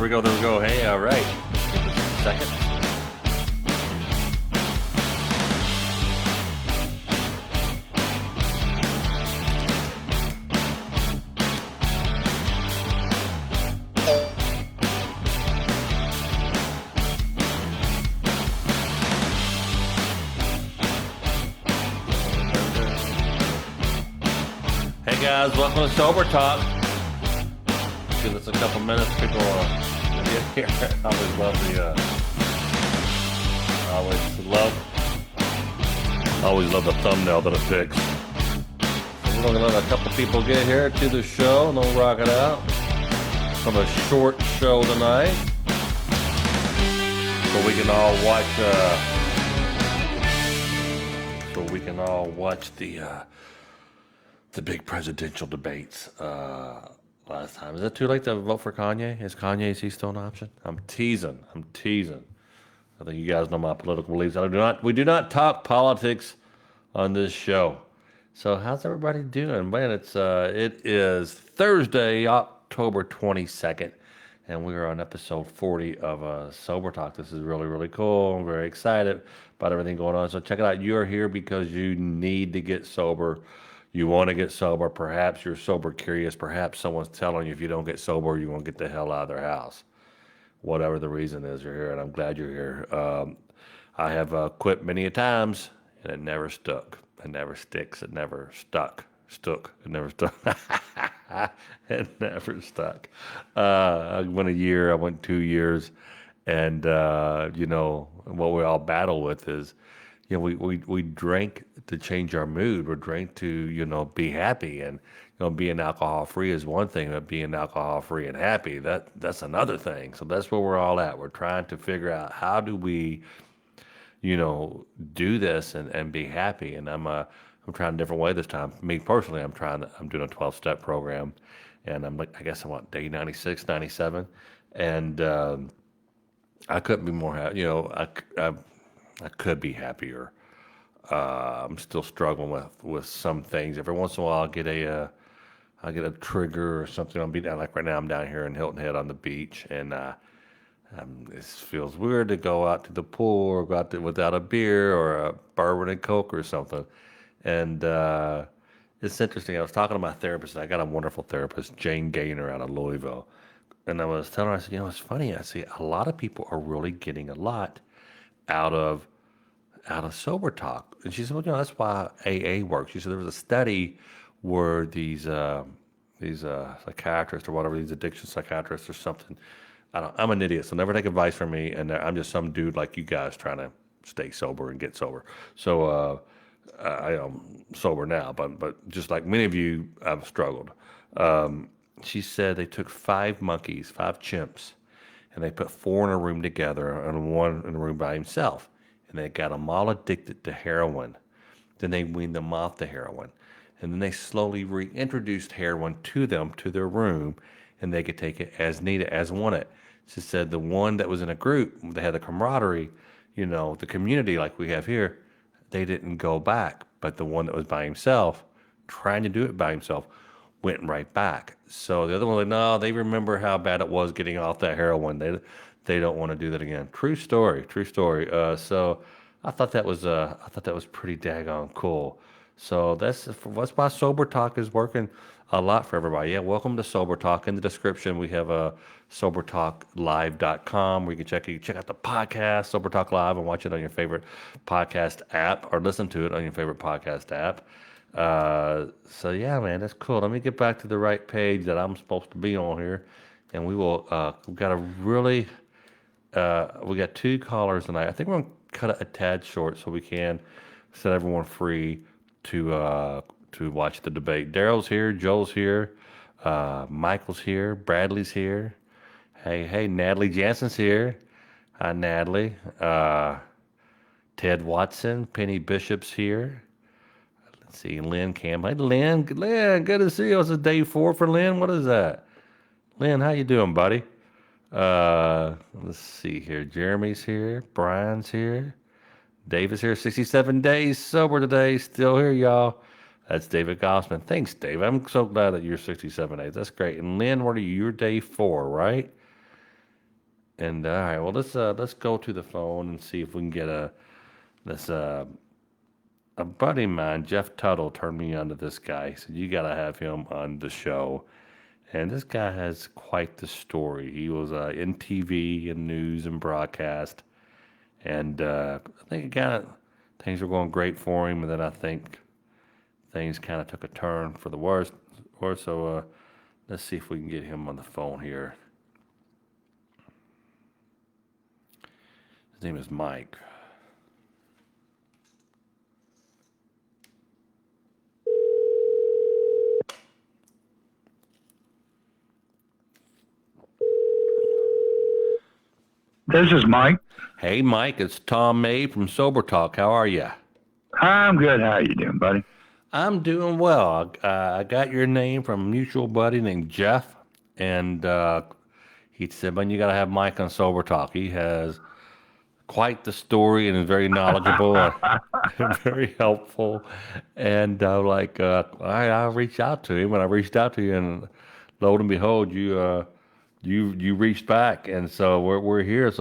we go. Hey, all right. Give us a second. Hey guys, welcome to Sober Talk. Give us a couple minutes, people get here. I always love the thumbnail that it picks. So we're gonna let a couple people get here to the show and we'll rock it out. From a short show tonight, so we can all watch the big presidential debates last time. Is it too late to vote for Kanye? Is he still an option? I'm teasing. I think you guys know my political beliefs. We do not talk politics on this show. So how's everybody doing? Man, it is Thursday, October 22nd, and we are on episode 40 of Sober Talk. This is really, really cool. I'm very excited about everything going on. So check it out. You're here because you need to get sober. You want to get sober. Perhaps you're sober curious. Perhaps someone's telling you if you don't get sober, you won't get the hell out of their house. Whatever the reason is, you're here, and I'm glad you're here. I have quit many a times, and it never stuck. It never sticks. It never stuck. It never stuck. It never stuck. I went a year. I went 2 years, and what we all battle with is, we drank to change our mood. We drank to, be happy. And, being alcohol free is one thing, but being alcohol free and happy, that's another thing. So that's where we're all at. We're trying to figure out how do we, do this and be happy. And I'm trying a different way this time. Me personally, I'm doing a 12-step program, and I'm day 96, 97. And, I couldn't be more happy. I could be happier. I'm still struggling with some things. Every once in a while, I get a trigger or something. Like right now, I'm down here in Hilton Head on the beach, and it feels weird to go out to the pool or go out there without a beer or a bourbon and Coke or something. And it's interesting. I was talking to my therapist, and I got a wonderful therapist, Jane Gaynor, out of Louisville. And I was telling her, I said, it's funny. I see a lot of people are really getting a lot out of Sober Talk. And she said, that's why AA works. She said there was a study where these psychiatrists or whatever, these addiction psychiatrists or something. I'm an idiot, so never take advice from me. And I'm just some dude like you guys trying to stay sober and get sober. So I am sober now, but just like many of you, I've struggled. She said they took 5 monkeys, 5 chimps, and they put 4 in a room together and 1 in a room by himself. And they got them all addicted to heroin. Then they weaned them off the heroin. And then they slowly reintroduced heroin to them, to their room, and they could take it as needed, as wanted. She said the one that was in a group, they had the camaraderie, the community like we have here, they didn't go back. But the one that was by himself, trying to do it by himself, went right back. So the other one, no, they remember how bad it was getting off that heroin. They don't want to do that again. True story. So I thought that was pretty daggone cool. So that's why Sober Talk is working a lot for everybody. Yeah, welcome to Sober Talk. In the description, we have a sobertalklive.com where you can check out the podcast, Sober Talk Live, and watch it on your favorite podcast app or listen to it on your favorite podcast app. So yeah, man, that's cool. Let me get back to the right page that I'm supposed to be on here, and we will. We got 2 callers tonight. I think we're gonna cut it a tad short so we can set everyone free to watch the debate. Daryl's here, Joel's here, Michael's here, Bradley's here. Hey, Natalie Jansen's here. Hi, Natalie. Ted Watson, Penny Bishop's here. Let's see, Lynn Campbell. Hey, Lynn, good to see you. It's day 4 for Lynn. What is that? Lynn, how you doing, buddy? Let's see here. Jeremy's here. Brian's here. David's here. 67 days sober today. Still here, y'all. That's David Gossman. Thanks, Dave. I'm so glad that you're 67 days. That's great. And Lynn, what are you? You're day 4, right? And all right, well let's go to the phone and see if we can get this a buddy of mine, Jeff Tuttle, turned me on to this guy. He said you got to have him on the show. And this guy has quite the story. He was in TV and news and broadcast, and I think things were going great for him. And then I think things kind of took a turn for the worse. Or so let's see if we can get him on the phone here. His name is Mike. This is Mike. Hey, Mike, it's Tom Mabe from Sober Talk. How are you? I'm good. How you doing, buddy? I'm doing well. I got your name from a mutual buddy named Jeff, and he said, "Man, you got to have Mike on Sober Talk. He has quite the story and is very knowledgeable and very helpful." And I'll reach out to him. And I reached out to you, and lo and behold, you reached back, and so we're here.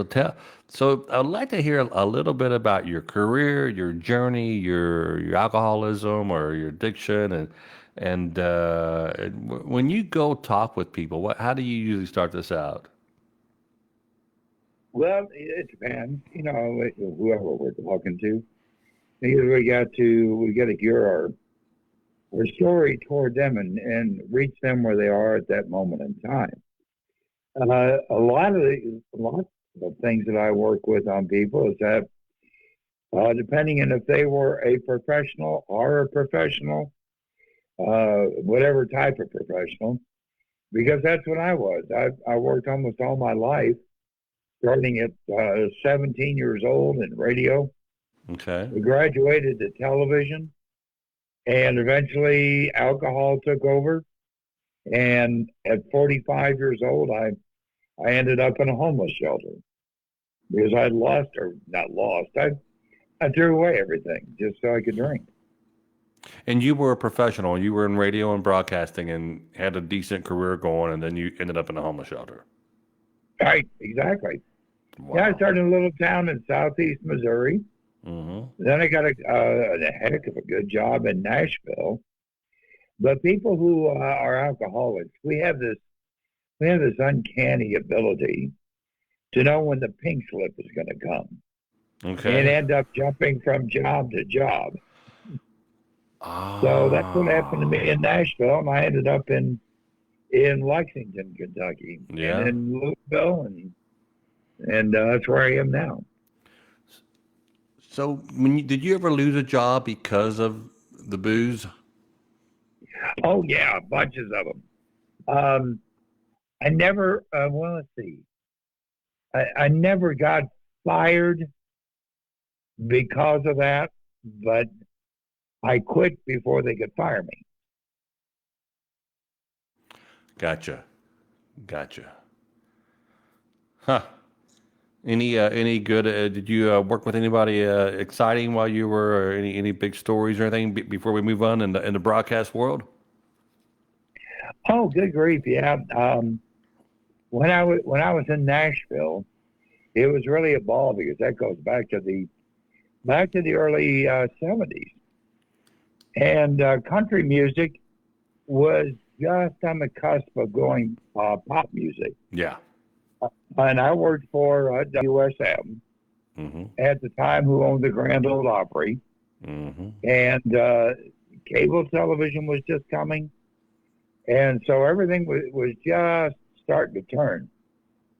So I'd like to hear a little bit about your career, your journey, your alcoholism or your addiction, and when you go talk with people, how do you usually start this out? Well, it depends. Whoever we're talking to, because we got to gear our story toward them and reach them where they are at that moment in time. A lot of the things that I work with on people is that depending on if they were a professional or a professional, whatever type of professional, because that's what I was. I worked almost all my life, starting at 17 years old in radio. Okay. We graduated to television, and eventually alcohol took over. And at 45 years old, I ended up in a homeless shelter because I threw away everything just so I could drink. And you were a professional. You were in radio and broadcasting and had a decent career going, and then you ended up in a homeless shelter. Right, exactly. Wow. Yeah, I started in a little town in southeast Missouri. Mm-hmm. Then I got a heck of a good job in Nashville. But people who are alcoholics, we have this uncanny ability to know when the pink slip is going to come. Okay. And end up jumping from job to job. Oh. So that's what happened to me in Nashville, and I ended up in Lexington, Kentucky, Yeah. and in Louisville, and that's where I am now. So, did you ever lose a job because of the booze? Oh yeah, bunches of them. I never. Well, let's see. I never got fired because of that, but I quit before they could fire me. Gotcha. Huh. Any good? Did you work with anybody exciting while you were, or any big stories or anything before we move on in the broadcast world? Oh, good grief! Yeah. When I was in Nashville, it was really a ball because that goes back to the early '70s, and country music was just on the cusp of going pop music. Yeah. And I worked for WSM Mm-hmm. at the time, who owned the Grand Ole Opry, Mm-hmm. and cable television was just coming, and so everything was just starting to turn.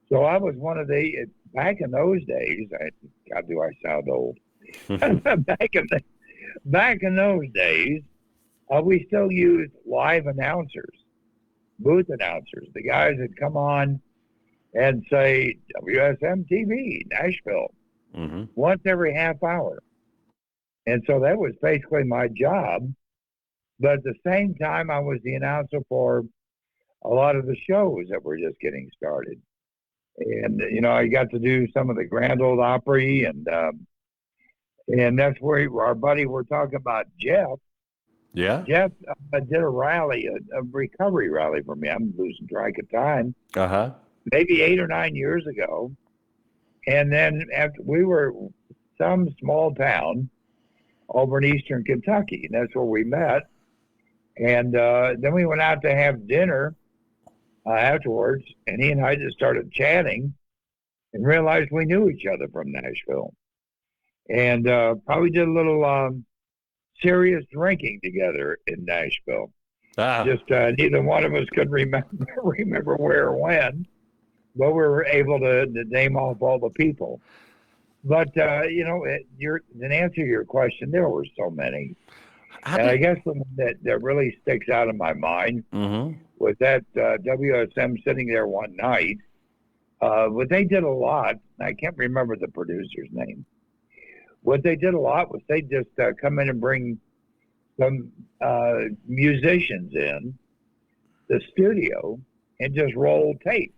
So I was one of the, back in those days. God, do I sound old? back in those days, we still used live announcers, booth announcers, the guys that come on and say WSM TV, Nashville, Mm-hmm. once every half hour. And so that was basically my job. But at the same time, I was the announcer for a lot of the shows that were just getting started. And, I got to do some of the Grand Ole Opry, and that's where our buddy we're talking about, Jeff. Yeah. Jeff did a rally, a recovery rally for me. I'm losing track of time. Uh-huh. Maybe 8 or 9 years ago. And then after we were some small town over in eastern Kentucky, and that's where we met. And then we went out to have dinner afterwards, and he and I just started chatting and realized we knew each other from Nashville. And probably did a little serious drinking together in Nashville. Ah, Just neither one of us could remember where or when, but we were able to name off all the people. But to answer your question, there were so many, how and I did? guess the one that really sticks out in my mind Mm-hmm. was that WSM sitting there one night. What they did a lot, I can't remember the producer's name. What they did a lot was they just come in and bring some musicians in the studio and just roll tape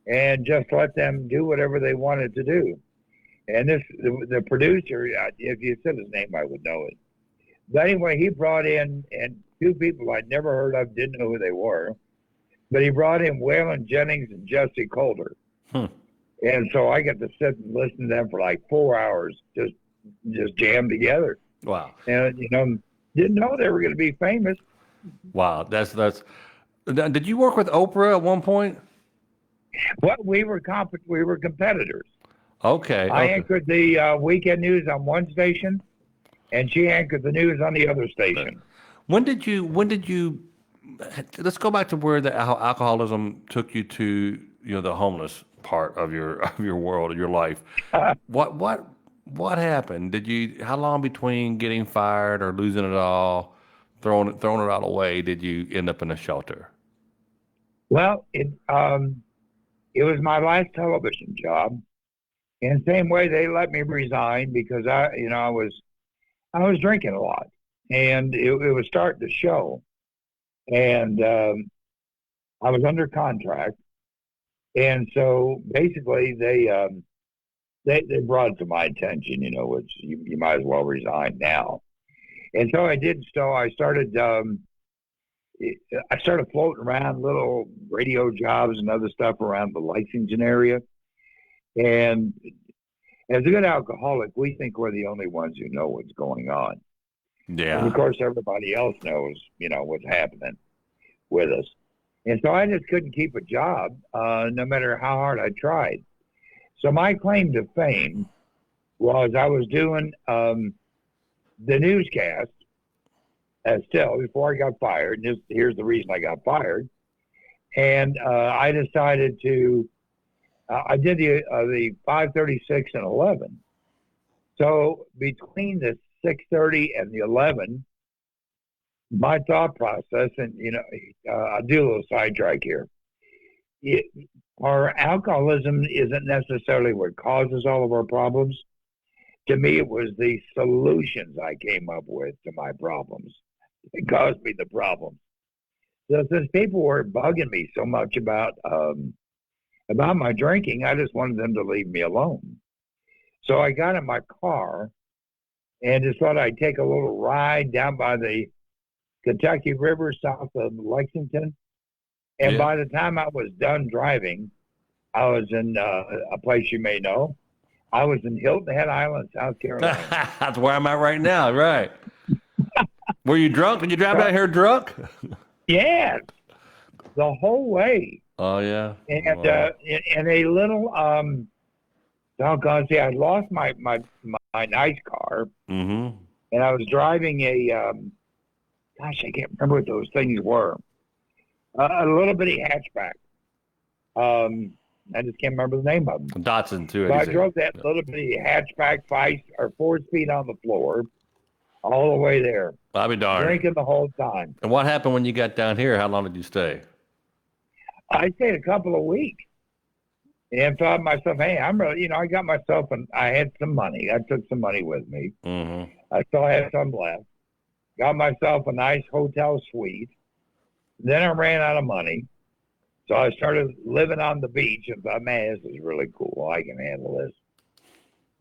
and just let them do whatever they wanted to do. And the producer, if you said his name, I would know it. But anyway, he brought in and two people I'd never heard of, didn't know who they were, but he brought in Waylon Jennings and Jesse Calder. Hmm. And so I got to sit and listen to them for like 4 hours, just jam together. Wow. And didn't know they were going to be famous. Wow. That's. Now, did you work with Oprah at one point? Well, we were competitors. Okay. I Okay. anchored the weekend news on one station, and she anchored the news on the other station. When did you? Let's go back to where how alcoholism took you to, the homeless part of your world, of your life. What happened? How long between getting fired or losing it all, throwing it all away, did you end up in a shelter? Well, it was my last television job. In the same way, they let me resign because I was drinking a lot, and it was starting to show. And I was under contract, and so basically they brought it to my attention, which you might as well resign now. And so I did. So I started floating around little radio jobs and other stuff around the Lexington area. And as a good alcoholic, we think we're the only ones who know what's going on. And of Yeah. course, everybody else knows, what's happening with us. And so I just couldn't keep a job, no matter how hard I tried. So my claim to fame was I was doing the newscast still before I got fired. And here's the reason I got fired. And I decided to, I did the 5:36 and 11. So between the 6:30 and the 11, my thought process, and I'll do a little sidetrack here. Our alcoholism isn't necessarily what causes all of our problems. To me, it was the solutions I came up with to my problems that caused me the problems. So since people were bugging me so much about my drinking, I just wanted them to leave me alone. So I got in my car and just thought I'd take a little ride down by the Kentucky River south of Lexington. And Yeah. by the time I was done driving, I was in a place you may know. I was in Hilton Head Island, South Carolina. That's where I'm at right now. Right. Were you drunk? Did you drive down here drunk? Yeah, the whole way. Oh yeah. And Wow. in a little doggone, see, I lost my nice car, Mm-hmm. and I was driving a gosh, I can't remember what those things were. A little bitty hatchback. I just can't remember the name of them. Datsun too. So I drove that little bitty hatchback 4 speed on the floor all the way there, I'll be darned. drinking the whole time. And what happened when you got down here? How long did you stay? I stayed a couple of weeks and thought to myself, hey, I'm really, I got myself, and I had some money. I took some money with me. Mm-hmm. I still had some left. Got myself a nice hotel suite. Then I ran out of money. So I started living on the beach and thought, man, this is really cool. I can handle this.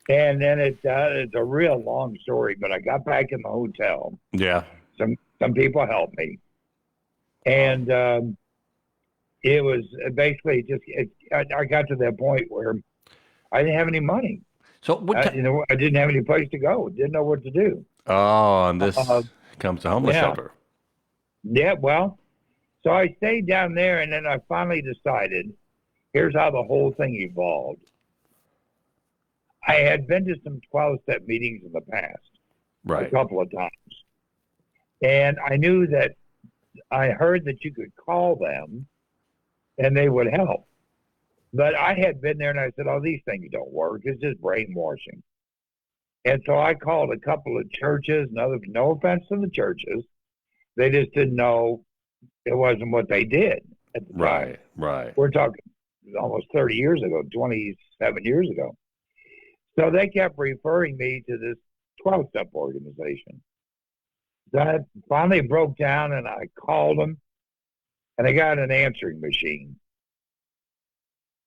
And then it's a real long story, but I got back in the hotel. Yeah. Some people helped me. And it was basically I got to that point where I didn't have any money. So what? I didn't have any place to go. Didn't know what to do. Oh, and Uh, this comes to homeless yeah, shelter. yeah. Well, so I stayed down there, and then I finally decided. Here's how the whole thing evolved. I had been to some 12-step meetings in the past, a Right. couple of times, and I knew that I heard that you could call them and they would help. But I had been there and I said, oh, these things don't work. It's just brainwashing. And so I called a couple of churches, no offense to the churches. They just didn't know it wasn't what they did at the time. Right. Right. We're talking almost 30 years ago, 27 years ago. So they kept referring me to this 12-step organization. That finally broke down and I called them and I got an answering machine.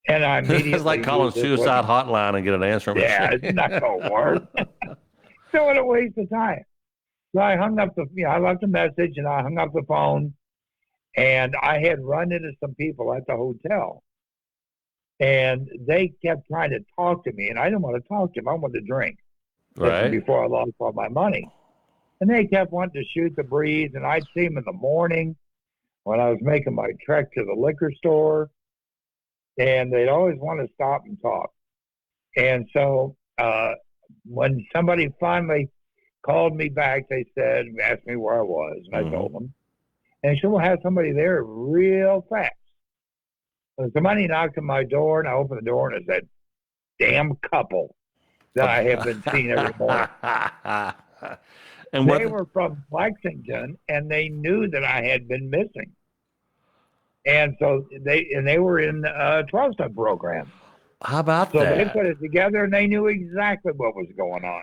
And I immediately It's like calling suicide hotline and get an answer machine. Yeah, it's not gonna work. So what a waste of time. So I hung up I left a message and I hung up the phone and I had run into some people at the hotel. And they kept trying to talk to me and I didn't want to talk to them. I wanted to drink. Right. Before I lost all my money. And they kept wanting to shoot the breeze and I'd see them in the morning when I was making my trek to the liquor store. And they'd always want to stop and talk. And so when somebody finally called me back, they asked me where I was, and I told them. And they said, we'll have somebody there real fast. So somebody knocked on my door, and I opened the door, and it said, damn couple that I have been seeing every morning. And they were from Lexington, and they knew that I had been missing. And so they were in a 12-step program. How about that? So they put it together, and they knew exactly what was going on.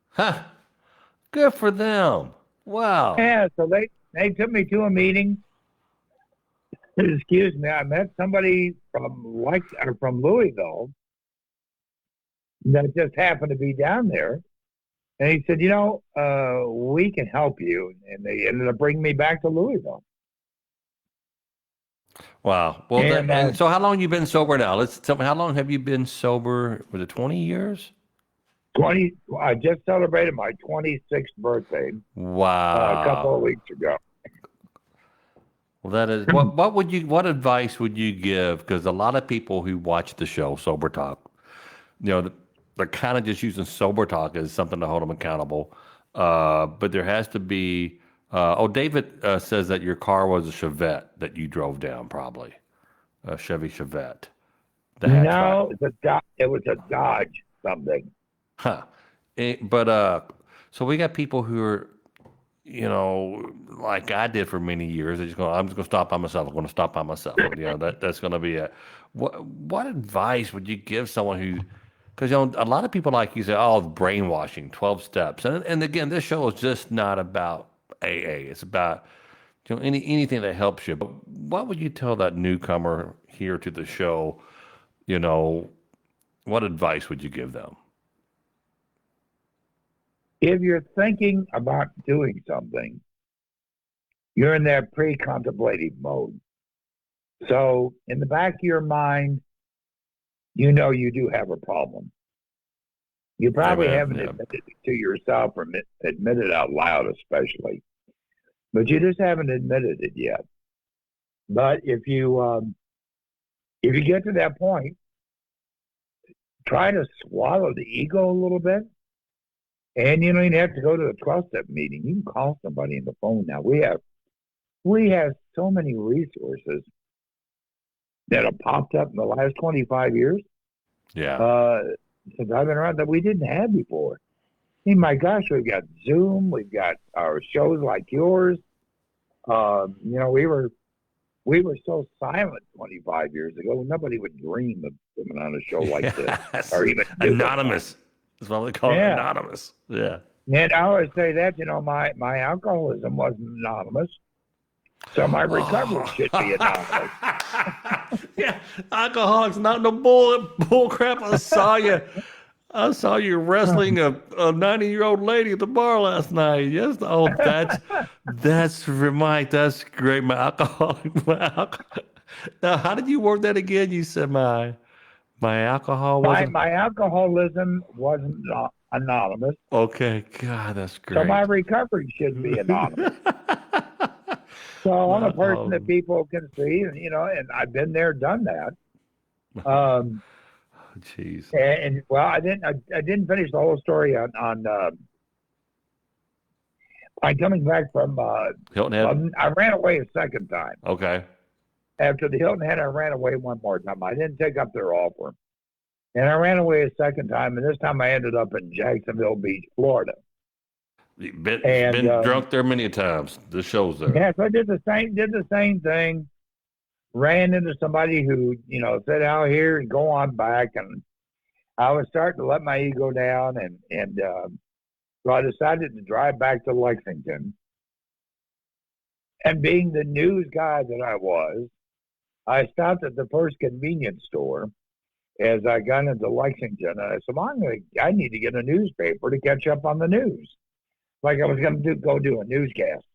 Huh. Good for them. Wow. Yeah, so they took me to a meeting. Excuse me, I met somebody from Louisville that just happened to be down there. And he said, we can help you. And they ended up bringing me back to Louisville. Wow. Well, and so how long have you been sober now? Let's tell me, how long have you been sober? Was it 20 years? 20. I just celebrated my 26th birthday. Wow. A couple of weeks ago. Well, that is what advice would you give? Because a lot of people who watch the show Sober Talk, they're kind of just using Sober Talk as something to hold them accountable. But there has to be. David says that your car was a Chevette that you drove down, probably a Chevy Chevette. No, it was a Dodge something. Huh. So we got people who are, like I did for many years. I'm just going to stop by myself. I'm going to stop by myself. That's going to be it. What advice would you give someone who? Because a lot of people, like you say, brainwashing, 12 steps, and again, this show is just not about AA. It's about anything that helps you. But what would you tell that newcomer here to the show? What advice would you give them? If you're thinking about doing something, you're in that pre-contemplative mode. So in the back of your mind, you do have a problem. You probably haven't admitted it to yourself or admit it out loud, especially. But you just haven't admitted it yet. But if you get to that point, try to swallow the ego a little bit. And you don't even have to go to a 12-step meeting. You can call somebody on the phone now. We have so many resources that have popped up in the last 25 years. Yeah. Since I've been around that we didn't have before. I mean, my gosh, we've got Zoom, we've got our shows like yours. We were so silent 25 years ago. Nobody would dream of coming on a show like this, or even anonymous. That's what they call it, anonymous. Yeah. And I always say that, my alcoholism wasn't anonymous. So my recovery should be anonymous. Yeah, alcoholics, not no bull crap. I saw you wrestling a 90-year-old lady at the bar last night. Yes, that's great. My alcoholic. Now, how did you work that again? You said my My alcohol My wasn't my alcoholism wasn't anonymous, okay. God, that's so my great. recovery shouldn't be anonymous. So My I'm a person alcohol. that people can see, and and I've been there, done that. Um, Jeez. and well, I didn't finish the whole story on coming back from. Hilton Head. I ran away a second time. Okay. After the Hilton Head, I ran away one more time. I didn't take up their offer, and I ran away a second time. And this time, I ended up in Jacksonville Beach, Florida. And Been drunk there many times. The show's there. yeah, so I did the same thing. Ran into somebody who said, "Out here and go on back," and I was starting to let my ego down, and so I decided to drive back to Lexington. And being the news guy that I was, I stopped at the first convenience store as I got into Lexington. And I said, well, I need to get a newspaper to catch up on the news, like I was going to go do a newscast.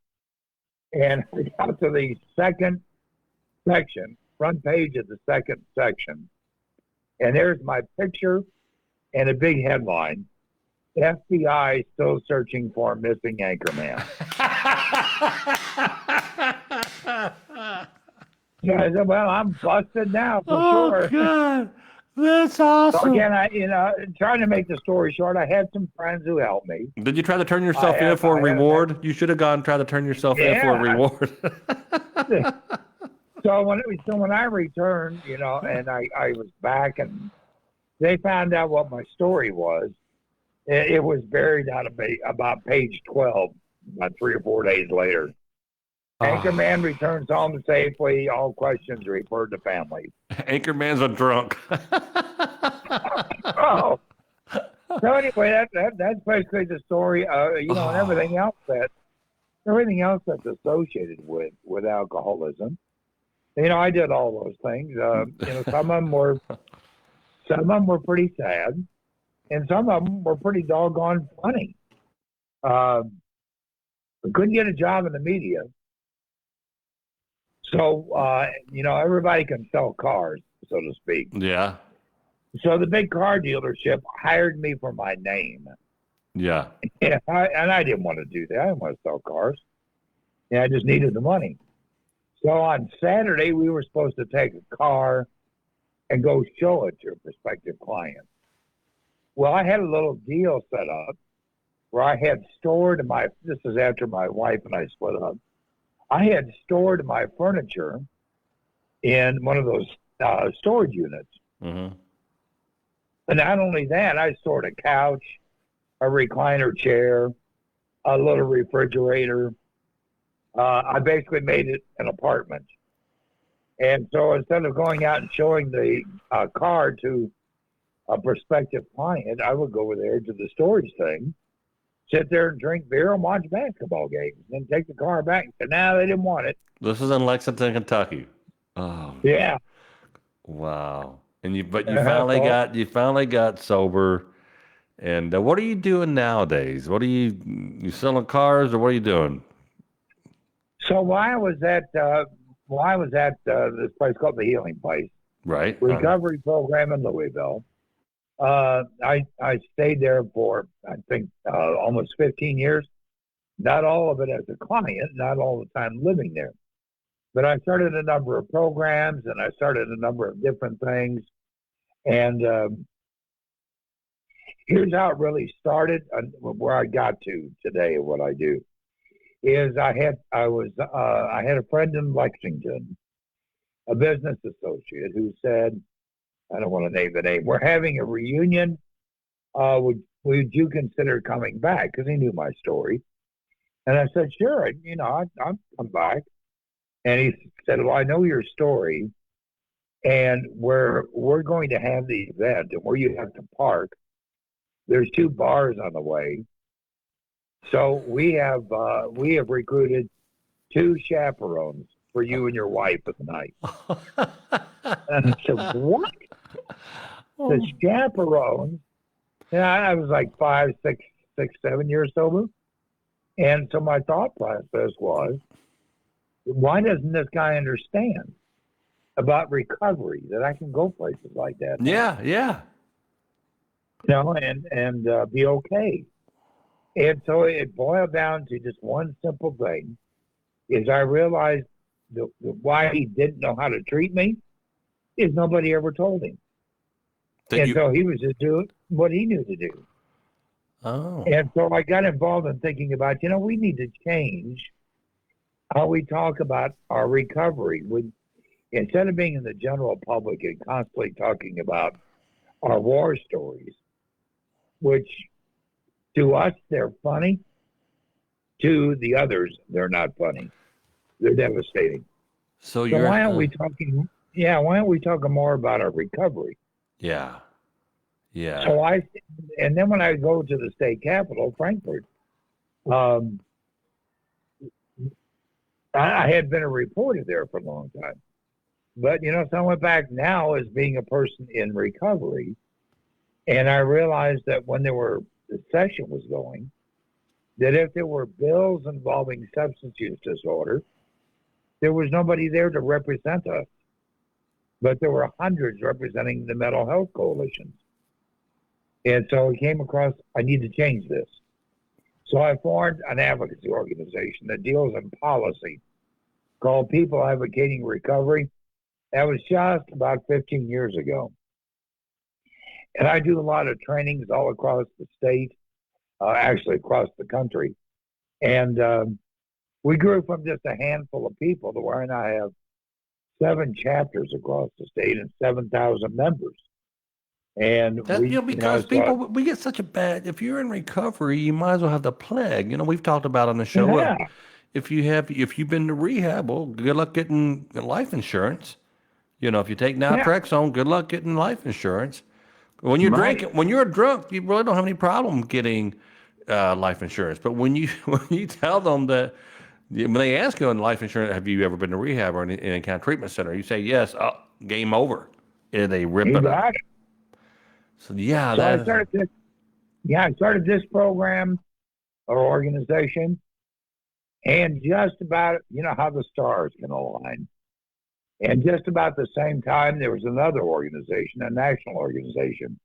And I got to the second section, front page of the second section, and there's my picture and a big headline: FBI still searching for missing anchorman. So I said, well, I'm busted now for sure. God, that's So awesome. again, trying to make the story short, I had some friends who helped me. Did you try to turn yourself in for a reward? You should have gone and tried to turn yourself in for a reward. So when I returned, and I was back, and they found out what my story was. It was buried out of about page 12, about 3 or 4 days later. Anchorman returns home safely. All questions referred to family. Anchorman's a drunk. Oh, so anyway, that's basically the story. And everything else that's associated with alcoholism. I did all those things. Some of them were pretty sad, and some of them were pretty doggone funny. I couldn't get a job in the media. So, everybody can sell cars, so to speak. Yeah. So the big car dealership hired me for my name. Yeah. Yeah, and I didn't want to do that. I didn't want to sell cars. Yeah, I just needed the money. So on Saturday, we were supposed to take a car and go show it to a prospective client. Well, I had a little deal set up where I had stored this is after my wife and I split up. I had stored my furniture in one of those storage units. Mm-hmm. And not only that, I stored a couch, a recliner chair, a little refrigerator. I basically made it an apartment. And so instead of going out and showing the car to a prospective client, I would go over there to the storage thing, sit there and drink beer and watch basketball games, and then take the car back and say, no, they didn't want it. This is in Lexington, Kentucky. Oh. Yeah. Wow. And you finally got sober. And what are you doing nowadays? You selling cars, or what are you doing? So while I was at this place called the Healing Place, Right. recovery program in Louisville, I stayed there for, I think, almost 15 years. Not all of it as a client, not all the time living there. But I started a number of programs, and I started a number of different things. And here's how it really started, where I got to today, what I do. Is I had a friend in Lexington, a business associate, who said, I don't want to name the name, we're having a reunion. Would you consider coming back? Because he knew my story. And I said, sure, I'll come back. And he said, well, I know your story, and we're going to have the event, and where you have to park, there's 2 bars on the way. So we have recruited 2 chaperones for you and your wife at the night. And I said, what? The chaperones? And I was like 5, 6, 7 years sober. And so my thought process was, why doesn't this guy understand? about recovery, that I can go places like that now, Yeah, yeah. and be okay. And so it boiled down to just one simple thing: is I realized why he didn't know how to treat me is nobody ever told him, That and you. so he was just doing what he knew to do. Oh. And so I got involved in thinking about, we need to change how we talk about our recovery. Instead of being in the general public and constantly talking about our war stories, which to us they're funny, to the others they're not funny. They're devastating. So So you're. why aren't we talking? Yeah, why aren't we talking more about our recovery? Yeah, yeah. So and then when I go to the state capital, Frankfurt, um, I had been a reporter there for a long time. But, so I went back now as being a person in recovery. And I realized that when the session was going, that if there were bills involving substance use disorder, there was nobody there to represent us. But there were hundreds representing the mental health coalitions. And so I came across, I need to change this. So I formed an advocacy organization that deals in policy called People Advocating Recovery. That was just about 15 years ago. And I do a lot of trainings all across the state, actually across the country. And we grew from just a handful of people to where now I have 7 chapters across the state and 7,000 members. And Because people, we get such a bad. If you're in recovery, you might as well have the plague. We've talked about on the show. yeah, If you've been to rehab, well, good luck getting life insurance. If you take yeah, naltrexone, good luck getting life insurance. When you're right. drinking, when you're drunk, you really don't have any problem getting life insurance. But when you when you tell them that when they ask you on life insurance, have you ever been to rehab or any kind of treatment center? You say yes. Oh, game over. And they rip You it up. got it. So yeah, So that is. I started this program or organization, and just about, how the stars can align. And just about the same time, there was another organization, a national organization,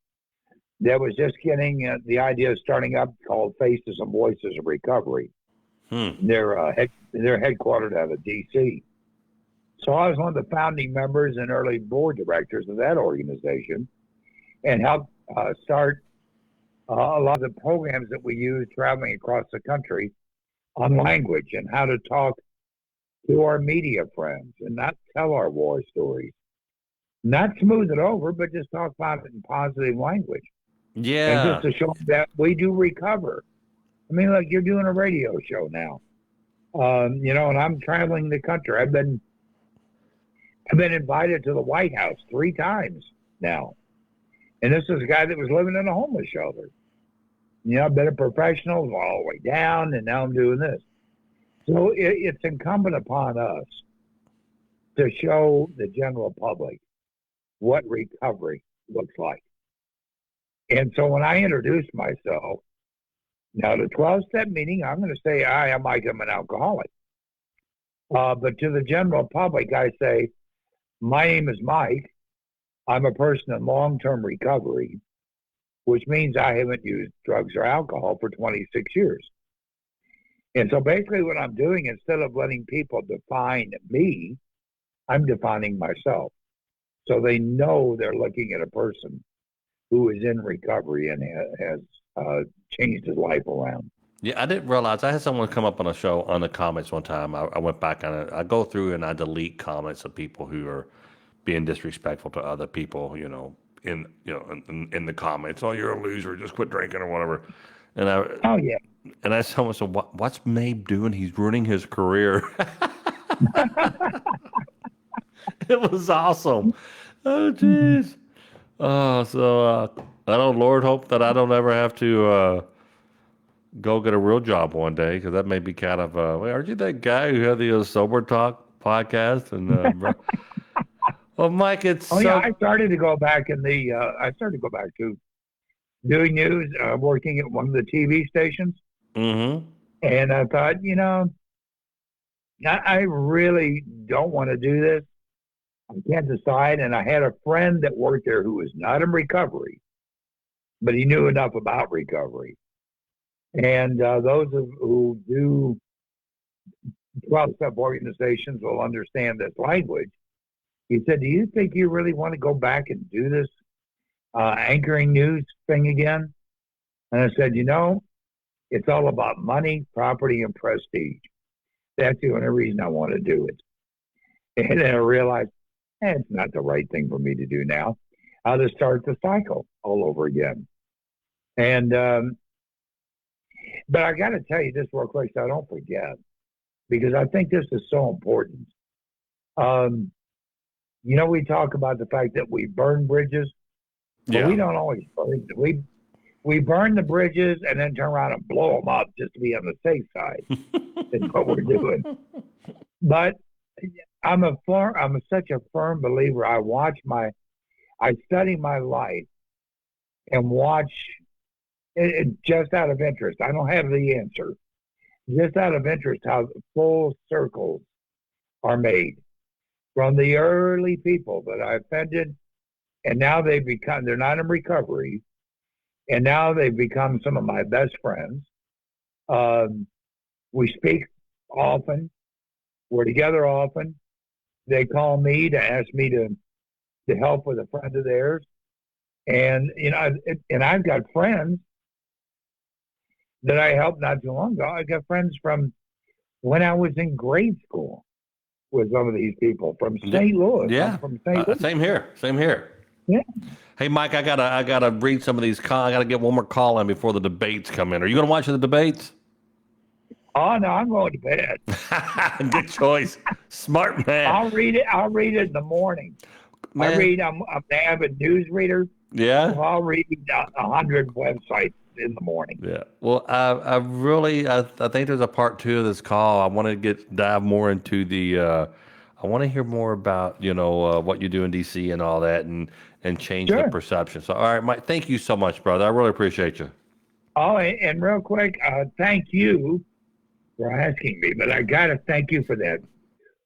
that was just getting the idea of starting up called Faces and Voices of Recovery. They're headquartered out of D.C. So I was one of the founding members and early board directors of that organization, and helped start a lot of the programs that we use traveling across the country on language and how to talk to our media friends and not tell our war stories. Not smooth it over, but just talk about it in positive language. And just Yeah. to show them that we do recover. I mean, like, you're doing a radio show now. And I'm traveling the country. I've been invited to the White House 3 times now. And this is a guy that was living in a homeless shelter. I've been a professional all the way down, and now I'm doing this. So it's incumbent upon us to show the general public what recovery looks like. And so when I introduce myself, now the 12-step meeting, I'm going to say, I'm Mike, I'm an alcoholic. But to the general public, I say, my name is Mike. I'm a person in long-term recovery, which means I haven't used drugs or alcohol for 26 years. And so basically what I'm doing, instead of letting people define me, I'm defining myself. So they know they're looking at a person who is in recovery and has changed his life around. Yeah, I didn't realize I had someone come up on a show on the comments one time. I went back on it. I go through and I delete comments of people who are being disrespectful to other people. In the comments, oh, you're a loser, just quit drinking or whatever. And Oh, yeah. I someone said, what's Mabe doing? He's ruining his career. It was awesome. Oh, jeez. I don't, Lord, hope that I don't ever have to go get a real job one day, because that may be kind of. Wait, aren't you that guy who had the Sober Talk podcast? And well, Mike, it's Oh, yeah. so. I started to go back to doing news, working at one of the TV stations. Mm-hmm. And I thought, I really don't want to do this. I can't decide. And I had a friend that worked there who was not in recovery, but he knew enough about recovery. And who do 12-step organizations will understand this language. He said, "Do you think you really want to go back and do this anchoring news thing again?" And I said, it's all about money, property, and prestige. That's the only reason I want to do it. And then I realized, it's not the right thing for me to do now. I'll just start the cycle all over again. And, but I got to tell you this real quick so I don't forget, because I think this is so important. We talk about the fact that we burn bridges, but we don't always burn. We burn the bridges and then turn around and blow them up just to be on the safe side. Is what we're doing. But I'm such a firm believer. I study my life and watch it just out of interest. I don't have the answer. Just out of interest, how full circles are made from the early people that I offended, and now they're not in recovery, and now they've become some of my best friends. We speak often. We're together often. They call me to ask me to help with a friend of theirs. And, and I've got friends that I helped not too long ago. I got friends from when I was in grade school with some of these people from St. Louis. Yeah. I'm from St. Louis. Same here. Yeah. Hey, Mike, I gotta read some of these. I gotta get one more call in before the debates come in. Are you gonna watch the debates? Oh no, I'm going to bed. Good choice, smart man. I'll read it in the morning. Man. I'm an avid news reader. Yeah. So I'll read 100 websites in the morning. Yeah. Well, I really I think there's a part 2 of this call. I want to dive more into the. I want to hear more about what you do in DC and all that, and change the perception. So, all right, Mike, thank you so much, brother. I really appreciate you. Oh, and real quick, thank you for asking me, but I got to thank you for that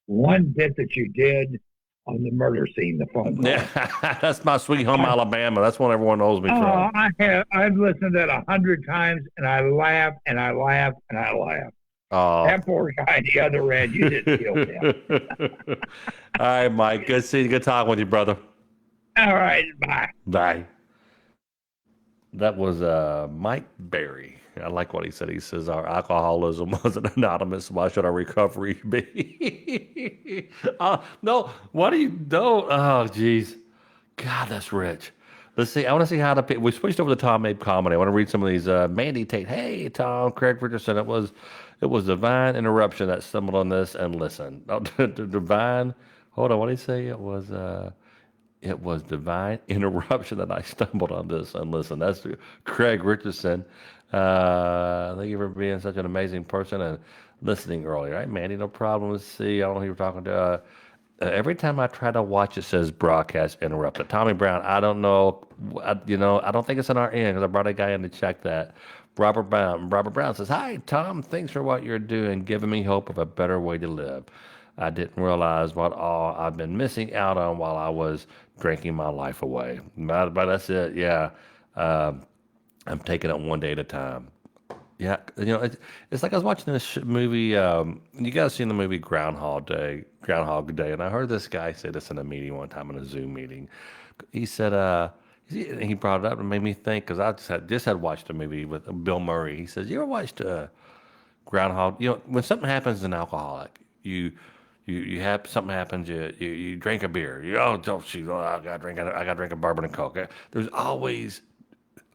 one bit that you did on the murder scene, the phone call. Yeah, that's my Sweet Home Alabama. That's what everyone knows me from. I've listened to that 100 times, and I laugh and I laugh and I laugh. That poor guy at the other end, you didn't kill him. All right, Mike. Good seeing you. Good talking with you, brother. All right, bye. Bye. That was Mike Berry. I like what he said. He says our alcoholism wasn't anonymous. Why should our recovery be? No, what do you do? Oh, geez. God, that's rich. Let's see. I want to see how to. We switched over to Tom Mabe comedy. I want to read some of these. Mandy Tate. Hey, Tom. Craig Richardson. It was divine interruption that stumbled on this and listen. Oh, divine. Hold on. What did he say? It was divine interruption that I stumbled on this and listen. That's Craig Richardson. Thank you for being such an amazing person and listening earlier. Right, Mandy, no problem. Let's see. I don't know who you're talking to. Every time I try to watch, it says broadcast interrupted. Tommy Brown, I don't know. I don't think it's on our end because I brought a guy in to check that. Robert Brown says, "Hi, Tom. Thanks for what you're doing, giving me hope of a better way to live. I didn't realize what all I've been missing out on while I was drinking my life away." But that's it. Yeah. I'm taking it one day at a time. Yeah, it's like I was watching this movie. You guys seen the movie Groundhog Day, and I heard this guy say this in a meeting one time, in a Zoom meeting. He said, he brought it up and made me think, because I just had watched a movie with Bill Murray. He says, "You ever watched Groundhog?" When something happens as an alcoholic, you have something happens. You drink a beer. I got to drink a bourbon and Coke. There's always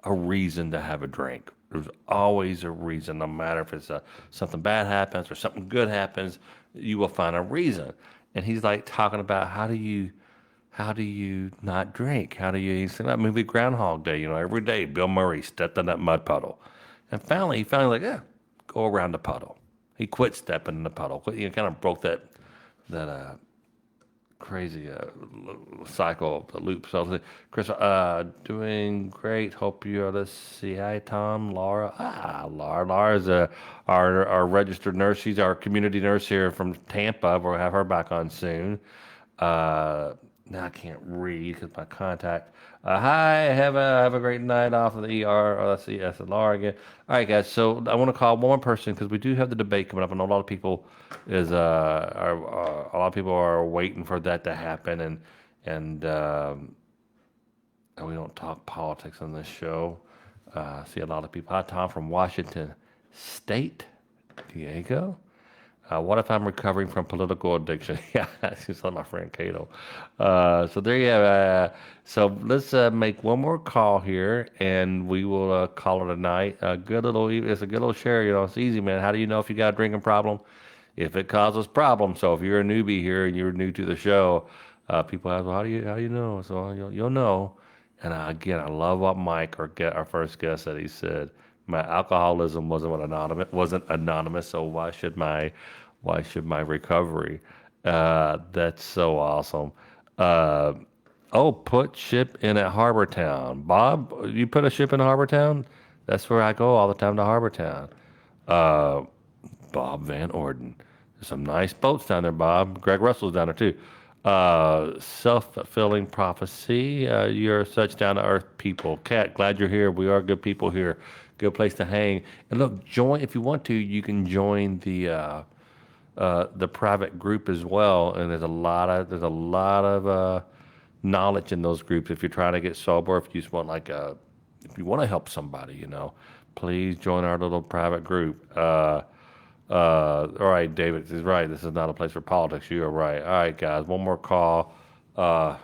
a reason to have a drink. There's always a reason, no matter if it's something bad happens or something good happens, you will find a reason. And he's like talking about how do you not drink? He's in that movie Groundhog Day, every day Bill Murray stepped in that mud puddle. And finally like, yeah, go around the puddle. He quit stepping in the puddle. He kind of broke that crazy cycle, the loop. So, Chris, doing great. Hope you are. Let's see. Hi, Tom, Laura. Laura is our registered nurse. She's our community nurse here from Tampa. We'll have her back on soon. Uh, Now I can't read because my contact. Hi, have a great night off of the ER. Oh, let's see, SLR again. All right, guys. So I want to call one more person because we do have the debate coming up. I know a lot of people a lot of people are waiting for that to happen, and we don't talk politics on this show. See a lot of people. Hi, Tom from Washington State, Diego. What if I'm recovering from political addiction? Yeah, that's just like my friend Cato. So there you have. So let's make one more call here, and we will call it a night. It's a good little share. You know, it's easy, man. How do you know if you got a drinking problem? If it causes problems. So if you're a newbie here and you're new to the show, people ask, well, how do you know? So you'll know. And again, I love what Mike, our first guest, said. He said, "My alcoholism wasn't anonymous. So why should my recovery?" That's so awesome. Uh, oh, put ship in at Harbor Town. Bob, you put a ship in Harbor Town? That's where I go all the time to Harbor Town. Uh, Bob Van Orden. There's some nice boats down there, Bob. Greg Russell's down there too. Self-fulfilling prophecy. You're such down-to-earth people. Kat, glad you're here. We are good people here. Good place to hang. And look, join if you want to. You can join the private group as well. And there's a lot of knowledge in those groups. If you're trying to get sober, if you just want if you want to help somebody, please join our little private group. All right, David is right. This is not a place for politics. You are right. All right, guys, one more call. Uh,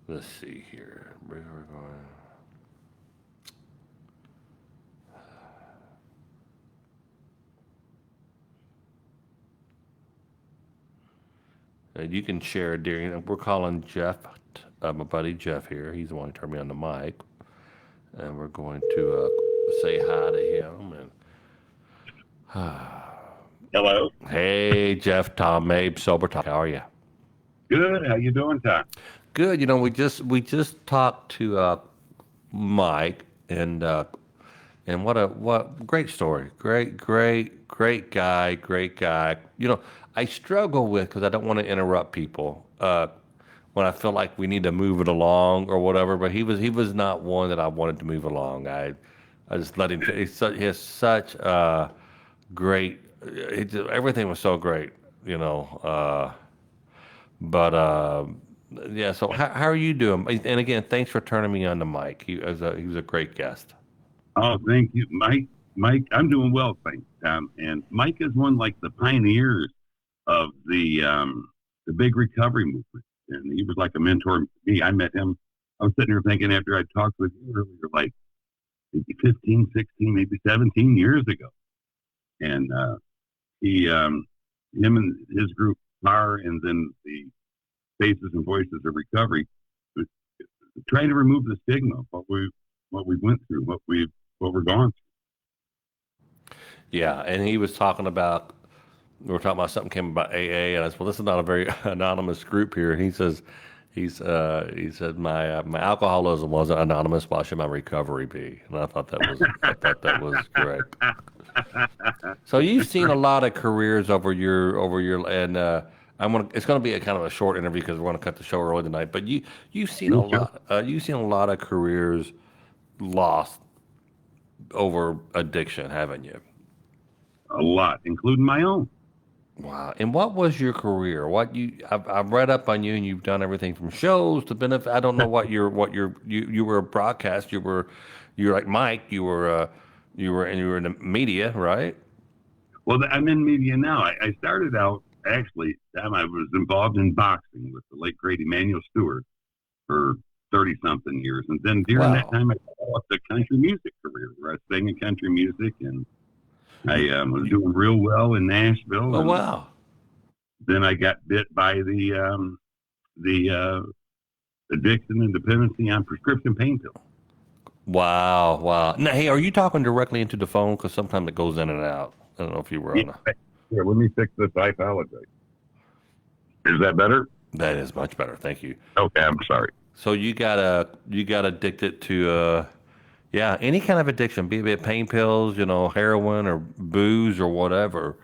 let's see here. Where are we going? You can share during. We're calling Jeff, my buddy Jeff here. He's the one who turned me on the mic, and we're going to say hi to him. Hello. Hey, Jeff, Tom Mabe, Sober Talk. How are you? Good. How you doing, Tom? Good. We just talked to Mike, and what great story. Great guy. Great guy. I struggle with because I don't want to interrupt people when I feel like we need to move it along or whatever. But he was not one that I wanted to move along. I just let him. He has such great. Everything was so great. You know. But yeah. So how are you doing? And again, thanks for turning me on to Mike. He was a great guest. Oh, thank you, Mike. Mike, I'm doing well, thanks, Tom. And Mike is one like the pioneers of the big recovery movement, and he was like a mentor to me. I met him. I was sitting here thinking after I talked with you earlier, like maybe 15, 16, maybe 17 years ago, and him and his group, PAR, and then the Faces and Voices of Recovery, was trying to remove the stigma of what we went through, what we're going Yeah, and he was talking about we were talking about something came about AA, and I said, "Well, this is not a very anonymous group here." And he said my alcoholism wasn't anonymous. Why should my recovery be? And I thought that was correct. So you've seen a lot of careers over your and it's going to be a kind of a short interview because we're going to cut the show early tonight. But you've seen a through. lot you've seen a lot of careers lost over addiction, haven't you? A lot, including my own. Wow. And what was your career? I've read up on you and you've done everything from shows to benefit. I don't know you were a broadcast. You were like Mike. You were in the media, right? Well, I'm in media now. I started out actually. I was involved in boxing with the late great Emmanuel Stewart for 30 something years, and then during that Wow. time, I developed a country music career where I sang in country music, and I was doing real well in Nashville, Oh and wow. then I got bit by the addiction and dependency on prescription pain pills. Wow. Wow. Now, hey, are you talking directly into the phone? Because sometimes it goes in and out. I don't know if you were Yeah, on a. here, let me fix this. I apologize. Is that better? That is much better. Thank you. Okay, I'm sorry. So you got addicted to yeah, any kind of addiction, be it pain pills, heroin or booze or whatever.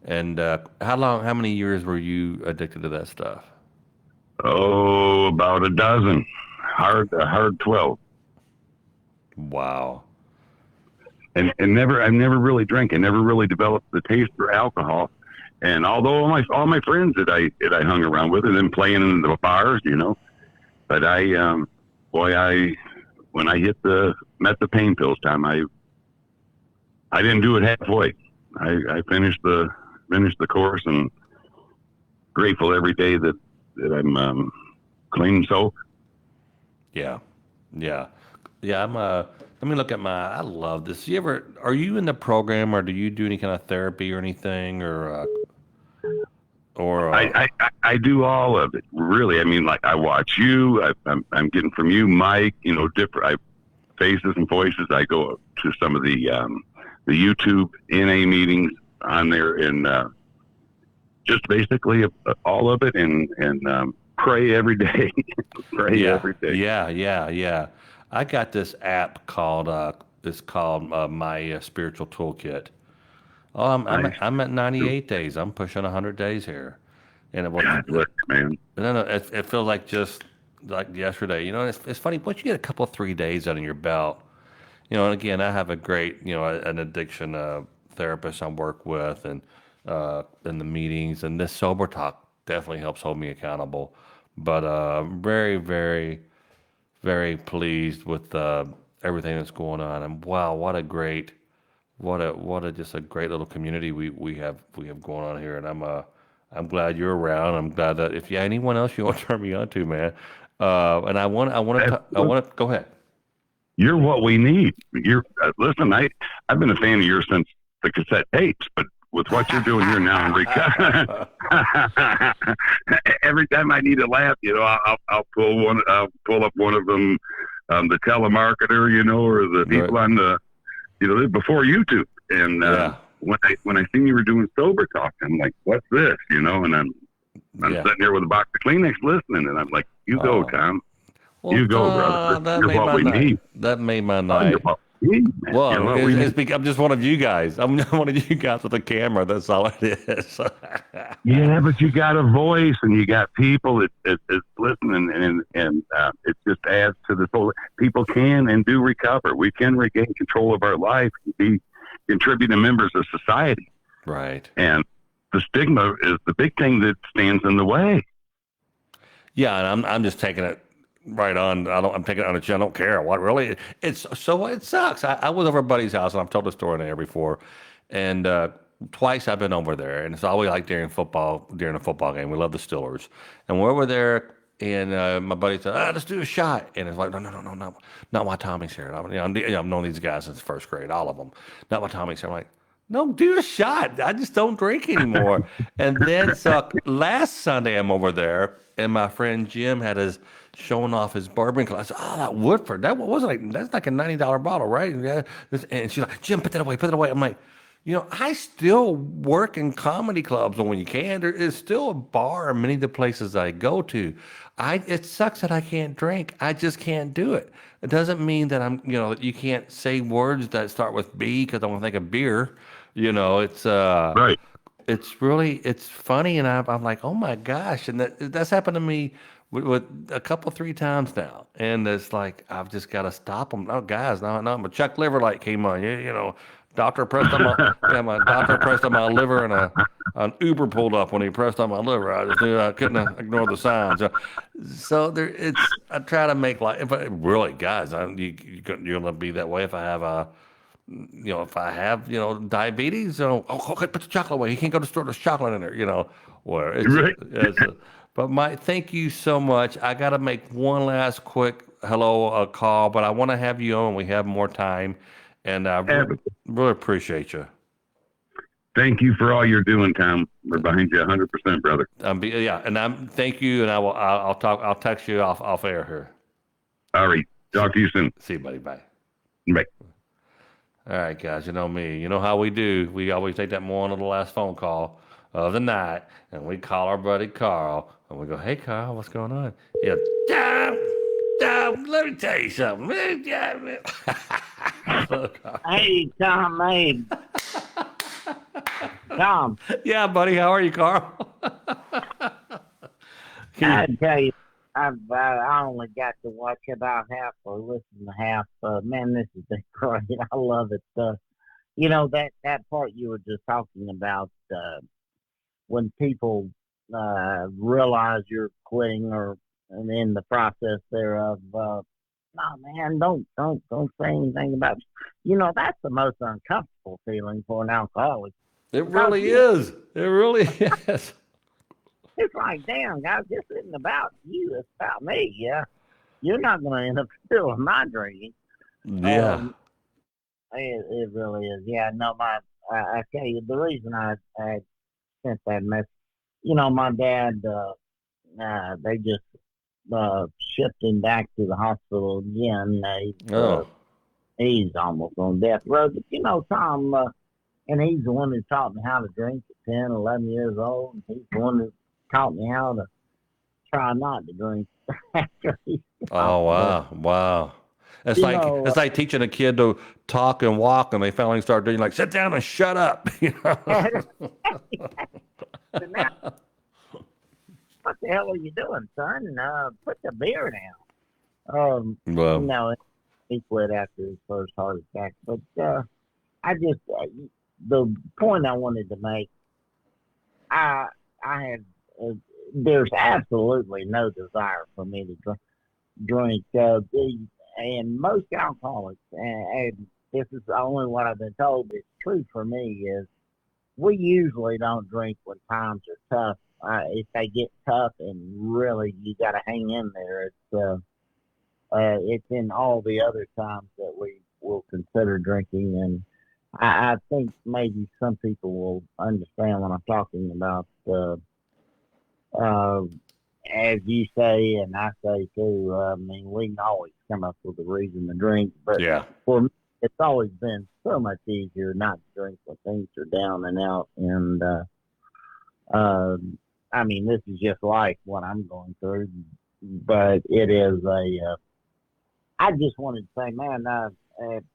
And how many years were you addicted to that stuff? Oh, about a dozen. A hard 12. Wow. And I never really drank. I never really developed the taste for alcohol. And although all my friends that I hung around with and then playing in the bars, but when I met the pain pills time, I didn't do it halfway. I finished the course, and grateful every day that I'm clean and sober. Yeah. Yeah. Yeah. Let me look at I love this. Are you in the program, or do you do any kind of therapy or anything, I do all of it, really. I mean, like, I watch you. I'm getting from you, Mike. Different faces and voices. I go to some of the YouTube NA meetings on there, and just basically all of it, and pray every day. Pray every day. Yeah. I got this app called my spiritual toolkit. Oh, I'm at 98 days. I'm pushing 100 days here, and God bless you, man. no, it feels like just like yesterday. It's funny once you get a couple 3 days under your belt. And again, I have a great an addiction therapist I work with, and in the meetings, and this sober talk definitely helps hold me accountable. But very, very, very pleased with everything that's going on, and wow, what a just a great little community we have going on here, and I'm glad you're around. I'm glad that if you anyone else you want to turn me on to, man. And I want to go ahead. You're what we need. Listen. I've been a fan of yours since the cassette tapes, but with what you're doing here now in recovery, every time I need a laugh, I'll pull up one of them, the telemarketer, or the people on the, before YouTube. And when I seen you were doing sober talk, I'm like, what's this? And I'm sitting there with a box of Kleenex listening, and I'm like, you go, Tom. Well, you go, brother. You're what we need. That made my night. Well, I'm just one of you guys. I'm one of you guys with a camera. That's all it is. Yeah, but you got a voice, and you got people that listening, and it just adds to the whole. People can and do recover. We can regain control of our life and be contributing members of society. Right. And the stigma is the big thing that stands in the way. Yeah, and I'm just taking it right on. I'm taking it on a chin. I don't care what really. It sucks. I was over at a buddy's house, and I've told the story there before, and twice I've been over there, and it's always like during a football game. We love the Steelers, and we're over there, and my buddy said, "Let's do a shot," and it's like, no, not while Tommy's here. I've known these guys since first grade, all of them. Not while Tommy's here. I'm like, no, do a shot. I just don't drink anymore. And then last Sunday I'm over there, and my friend Jim had showing off his bourbon. I said, "Oh, that Woodford. That's like a $90 bottle, right?" Yeah. And she's like, "Jim, put that away. Put it away." I'm like, I still work in comedy clubs when you can. There is still a bar in many of the places I go to. It sucks that I can't drink. I just can't do it. It doesn't mean that you can't say words that start with B because I want to think of beer. It's right. It's funny, and I'm like, oh my gosh, and that's happened to me with a couple 3 times now, and it's like I've just got to stop them. No, guys, no, my Chuck liver light came on. Doctor pressed on my doctor pressed on my liver, and an Uber pulled up when he pressed on my liver. I just knew I couldn't ignore the signs. So I try to make but really, guys, you're gonna be that way if I have diabetes. Okay, put the chocolate away. He can't go to the store. There's chocolate in there. Where it's but Mike, thank you so much. I got to make one last quick call, but I want to have you on. We have more time. And I really appreciate you. Thank you for all you're doing, Tom. We're behind you 100%, brother. And thank you, and I'll text you off air here. All right. Talk to you soon. See you, buddy. Bye. Bye. All right, guys. You know me. You know how we do. We always take that one on the last phone call of the night, and we call our buddy Carl, and we go, "Hey, Carl, what's going on?" Yeah, Tom, let me tell you something. Hey, Tom Mabe. Tom, Yeah, buddy. How are you, Carl? Can you? I tell you, I only got to watch about half or listen to half. Man, this is great. I love it. That part you were just talking about, when people realize you're quitting or and in the process thereof. No, man, don't say anything about. That's the most uncomfortable feeling for an alcoholic It because really is. It really is. it's like, damn, guys, this isn't about you. It's about me. Yeah, you're not going to end up spilling my drinking. Yeah. It really is. Yeah, no, I tell you, the reason I sent that message, my dad, they just shipped him back to the hospital again. Oh. He's almost on death row. But, Tom, and he's the one who taught me how to drink at 10, 11 years old. He's the one who taught me how to try not to drink after he Oh stopped. wow. Wow. It's You like know, it's like teaching a kid to talk and walk, and they finally start doing like sit down and shut up. You know? now, what the hell are you doing, son? Put the beer down. Well, He quit after his first heart attack. But I just, the point I wanted to make, I had, there's absolutely no desire for me to drink. And most alcoholics, and this is only what I've been told, but it's true for me, is we usually don't drink when times are tough. If they get tough and really you got to hang in there, it's in all the other times that we will consider drinking. And I think maybe some people will understand what I'm talking about. As you say, and I say too, I mean, we can always come up with a reason to drink, but yeah. for me, it's always been so much easier not to drink when things are down and out. And, I mean, this is just like what I'm going through, but it is I just wanted to say, man,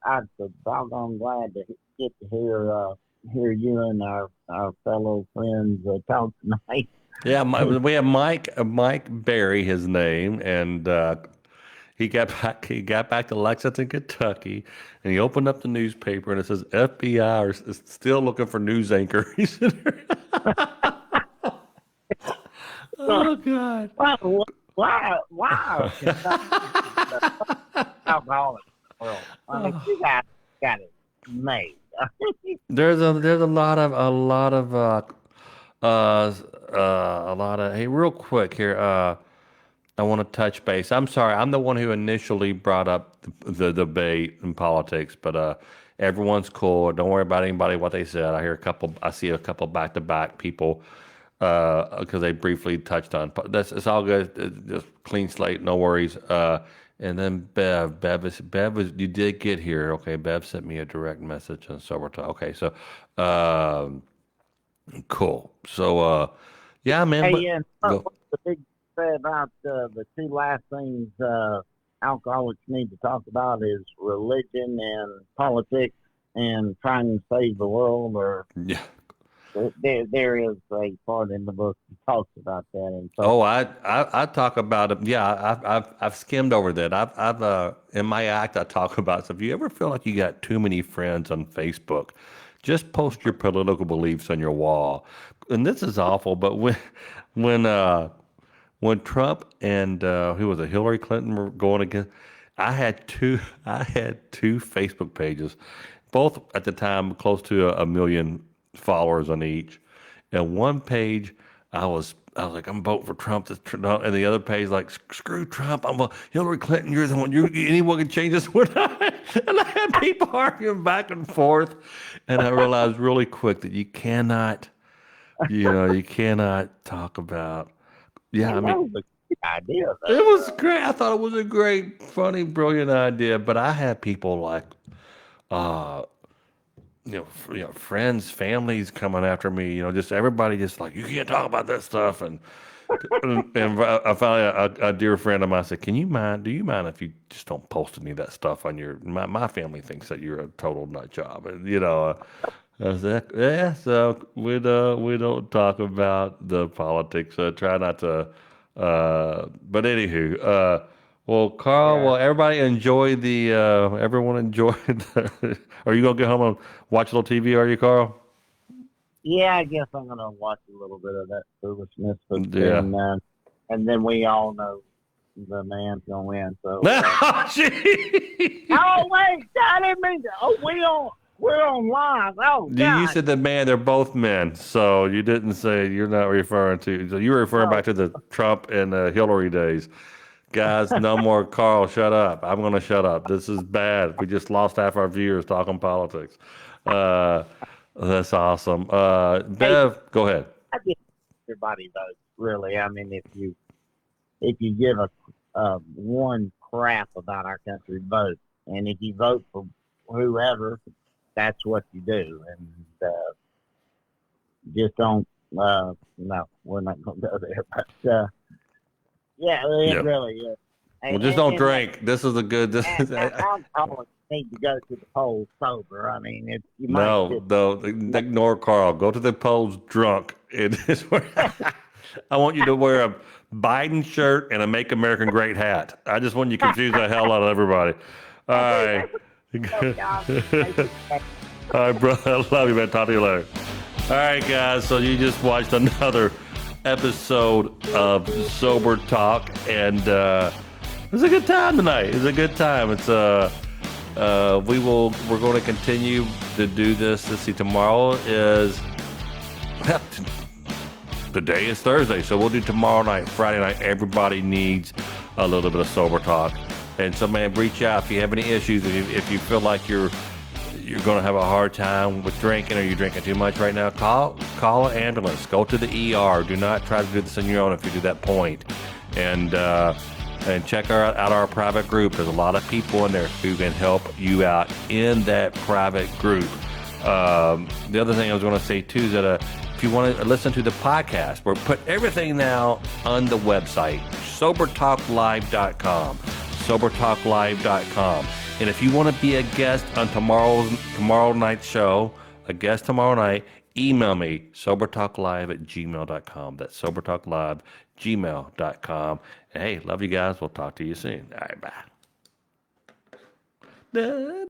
I'm so doggone glad to get to hear you and our fellow friends talk tonight. Yeah, we have Mike Berry, his name, and he got back. He got back to Lexington, Kentucky, and he opened up the newspaper, and it says FBI is still looking for news anchor. He said, "Oh God, Wow, alcoholic world. I mean, you guys got it made. there's a lot of Hey, real quick here. I want to touch base. I'm sorry. I'm the one who initially brought up the debate in politics, but everyone's cool. Don't worry about anybody what they said. I see a couple back to back people because they briefly touched on. It's all good. Just clean slate, no worries. And then you did get here. Okay, Bev sent me a direct message on Sobriety. Okay, so cool. So yeah, man. Hey, But yeah, go. what's the big say about the two last things alcoholics need to talk about is religion and politics and trying to save the world, or Yeah. there is a part in the book that talks about that. And so, Oh, I talk about it. Yeah, I've skimmed over that. I've in my act I talk about. So if you ever feel like you got too many friends on Facebook, just post your political beliefs on your wall. And this is awful, but when when Trump and who was it, Hillary Clinton were going against, I had two Facebook pages, both at the time close to a million followers on each. And one page, I was like, I'm voting for Trump. And the other page, like, screw Trump. Hillary Clinton. You're the one. Anyone can change this one. And I had people arguing back and forth. And I realized really quick that you cannot talk about. Yeah, I that mean, was a good idea, it though. was great. I thought it was a great, funny, brilliant idea. But I had people like, uh, friends, families coming after me. Just everybody, just like you can't talk about that stuff. And I finally a dear friend of mine said, "Can you mind? Do you mind if you just don't post any of that stuff on your? My family thinks that you're a total nut job." And Yeah, so we don't talk about the politics. Try not to. But anywho, well, Carl, Yeah. well, everybody enjoy the. Everyone enjoy the. Are you gonna get home and watch a little TV? Are you, Carl? Yeah, I guess I'm gonna watch a little bit of that foolishness, but Yeah. and then we all know the man's gonna win. So, Gee. oh wait, I didn't mean to. Oh, we're on live. Oh You God, said the man, they're both men, so you didn't say you're not referring to. So you were referring oh, back to the Trump and Hillary days. Guys, no more Carl, shut up. I'm going to shut up. This is bad. We just lost half our viewers talking politics. Uh, that's awesome. hey, Bev, go ahead. I guess everybody votes. Really, I mean, if you give a one crap about our country, vote, and if you vote for whoever, that's what you do, and just don't. No, we're not gonna go there, but. Yeah, it Yeah. really is. Well, just don't drink. This is a good. This is, Alcoholics need to go to the polls sober. I mean, you might no, just. no, ignore Carl. Go to the polls drunk. It is where I want you to wear a Biden shirt and a Make American Great hat. I just want you to confuse the hell out of everybody. All right. Oh, God. All right, brother. I love you, man. Talk to you later. All right, guys. So you just watched another episode of Sober Talk, and it was a good time tonight. It was a good time. It's we're going to continue to do this. Let's see. Tomorrow is today is Thursday, so we'll do tomorrow night, Friday night. Everybody needs a little bit of Sober Talk, and so man, reach out if you have any issues. If you feel like you're going to have a hard time with drinking or you're drinking too much right now, call an ambulance. Go to the ER. Do not try to do this on your own if you do that point. And check out our private group. There's a lot of people in there who can help you out in that private group. The other thing I was going to say too is that if you want to listen to the podcast, we're put everything now on the website, sobertalklive.com, sobertalklive.com. And if you want to be a guest on tomorrow night's show, a guest tomorrow night, email me, sobertalklive@gmail.com. That's sobertalklive@gmail.com. And hey, love you guys. We'll talk to you soon. All right, bye.